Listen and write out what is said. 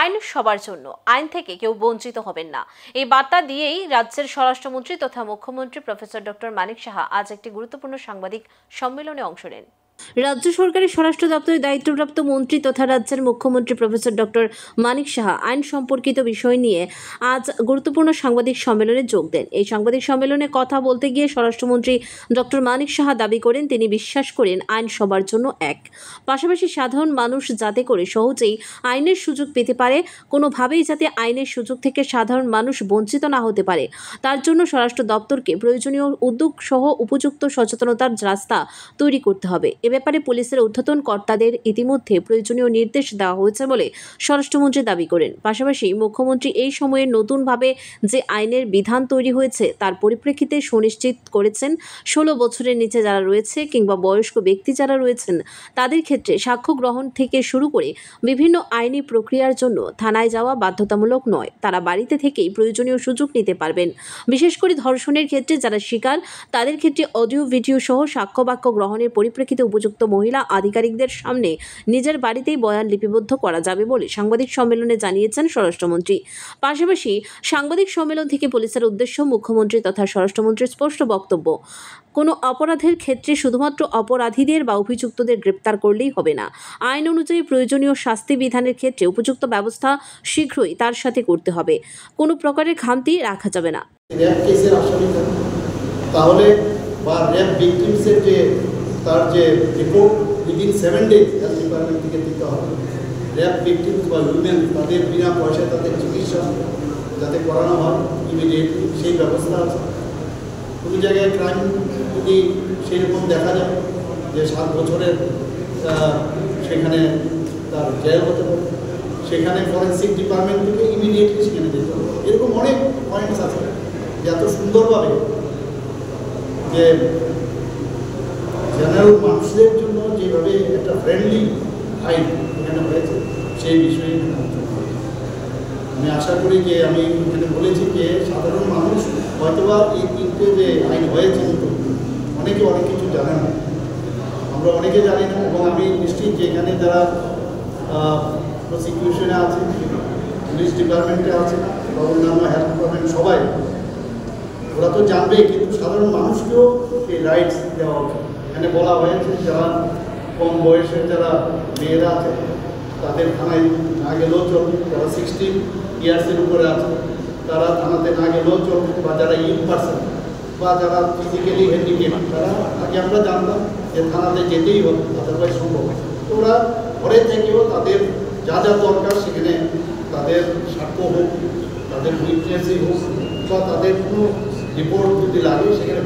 আইন সবার জন্য, আইন থেকে কেউ বঞ্চিত হবেন না, এই বার্তা দিয়েই রাজ্যের স্বরাষ্ট্রমন্ত্রী তথা মুখ্যমন্ত্রী প্রফেসর ডক্টর মানিক সাহা আজ একটি গুরুত্বপূর্ণ সাংবাদিক সম্মেলনে অংশ নেন। রাজ্য সরকারের স্বরাষ্ট্র দপ্তরের দায়িত্বপ্রাপ্ত মন্ত্রী তথা রাজ্যের মুখ্যমন্ত্রী প্রফেসর ডক্টর মানিক সাহা আইন সম্পর্কিত বিষয় নিয়ে আজ গুরুত্বপূর্ণ সাংবাদিক সম্মেলনে যোগ দেন। এই সাংবাদিক সম্মেলনে কথা বলতে গিয়ে স্বরাষ্ট্রমন্ত্রী ডক্টর মানিক সাহা দাবি করেন, তিনি বিশ্বাস করেন আইন সবার জন্য এক, পাশাপাশি সাধারণ মানুষ যাতে করে সহজেই আইনের সুযোগ পেতে পারে, কোনোভাবেই যাতে আইনের সুযোগ থেকে সাধারণ মানুষ বঞ্চিত না হতে পারে, তার জন্য স্বরাষ্ট্র দপ্তরকে প্রয়োজনীয় উদ্যোগ সহ উপযুক্ত সচেতনতার রাস্তা তৈরি করতে হবে। এ ব্যাপারে পুলিশের ঊর্ধ্বতন কর্তাদের ইতিমধ্যে প্রয়োজনীয় নির্দেশ দেওয়া হয়েছে বলে স্বরাষ্ট্রমন্ত্রী দাবি করেন। পাশাপাশি মুখ্যমন্ত্রী এই সময়ে নতুনভাবে যে আইনের বিধান তৈরি হয়েছে তার পরিপ্রেক্ষিতে সুনিশ্চিত করেছেন 16 বছরের নিচে যারা রয়েছে কিংবা বয়স্ক ব্যক্তি যারা রয়েছেন তাদের ক্ষেত্রে সাক্ষ্য গ্রহণ থেকে শুরু করে বিভিন্ন আইনি প্রক্রিয়ার জন্য থানায় যাওয়া বাধ্যতামূলক নয়, তারা বাড়িতে থেকেই প্রয়োজনীয় সুযোগ নিতে পারবেন। বিশেষ করে ধর্ষণের ক্ষেত্রে যারা শিকার তাদের ক্ষেত্রে অডিও ভিডিও সহ সাক্ষ্য বাক্য গ্রহণের পরিপ্রেক্ষিতে উপযুক্ত মহিলা আধিকারিকদের সামনে নিজের বাড়িতেই বয়ান লিপিবদ্ধ করা যাবে বলে সাংবাদিক সম্মেলনে জানিয়েছেন স্বরাষ্ট্রমন্ত্রী। পাশাপাশি সাংবাদিক সম্মেলন থেকে পুলিশের উদ্দেশ্য মুখ্যমন্ত্রী তথা স্বরাষ্ট্রমন্ত্রীর স্পষ্ট বক্তব্য, কোনো অপরাধের ক্ষেত্রে শুধুমাত্র অপরাধীদের বা অভিযুক্তদের গ্রেপ্তার করলেই হবে না, আইন অনুযায়ী প্রয়োজনীয় শাস্তি বিধানের ক্ষেত্রে উপযুক্ত ব্যবস্থা শীঘ্রই তার সাথে করতে হবে, কোনো প্রকারের খামতি রাখা যাবে না। তাহলে বা র্যাপ ভিকটিমসের যে তার যে report within 7 days health department থেকে দিতে হবে। র্যাপ ভিকটিমস বা উইমেন তাদের বিনা পয়সায় তাদের চিকিৎসা যাতে করানো হয় ইমিডিয়েটলি সেই ব্যবস্থা আছে। কোনো জায়গায় ক্রাইম যদি সেরকম দেখা যায় যে 7 বছরের সেখানে তার জেল হতে পারে, সেখানে ফরেন্সিক ডিপার্টমেন্ট থেকে ইমিডিয়েটলি সেখানে দিতে হবে। এরকম অনেক পয়েন্টস আছে যে এত সুন্দরভাবে যে জেনারেল মানুষদের জন্য যেভাবে একটা ফ্রেন্ডলি আইন এখানে হয়েছে সেই বিষয়ে আমি আশা করি যে আমি এখানে বলেছি যে সাধারণ মানুষ হয়তোবা এই 3টে যে আইন হয়েছে কিন্তু অনেকে অনেক কিছু জানে না, আমরা অনেকে জানি না, এবং আমি নিশ্চিত যে এখানে যারা প্রসিকিউশনে আছে, পুলিশ ডিপার্টমেন্টে আছে বা অন্যান্য হেলথ ডিপার্টমেন্ট সবাই ওরা তো জানবে, কিন্তু সাধারণ মানুষকেও এই রাইটস দেওয়া উচিত। এখানে বলা হয়েছে যারা কম বয়সের যারা মেয়েরা আছে তাদের থানায় না গেলেও চলবে, যারা 16 ইয়ার্সের উপরে আছে তারা থানাতে না গেলেও চলবে, বা যারা ইয়ং পার্সন বা যারা ফিজিক্যালি হ্যান্ডিক্যাপ তারা আগে আমরা জানতাম যে থানাতে যেতেই হবে, আদারওয়াইজ সম্ভব। তো ওরা ঘরে থেকেও তাদের যা যা দরকার সেখানে তাদের সাক্ষ্য হোক, তাদের উইটনেসই হোক বা তাদের কোনো রিপোর্ট যদি লাগে সেখানে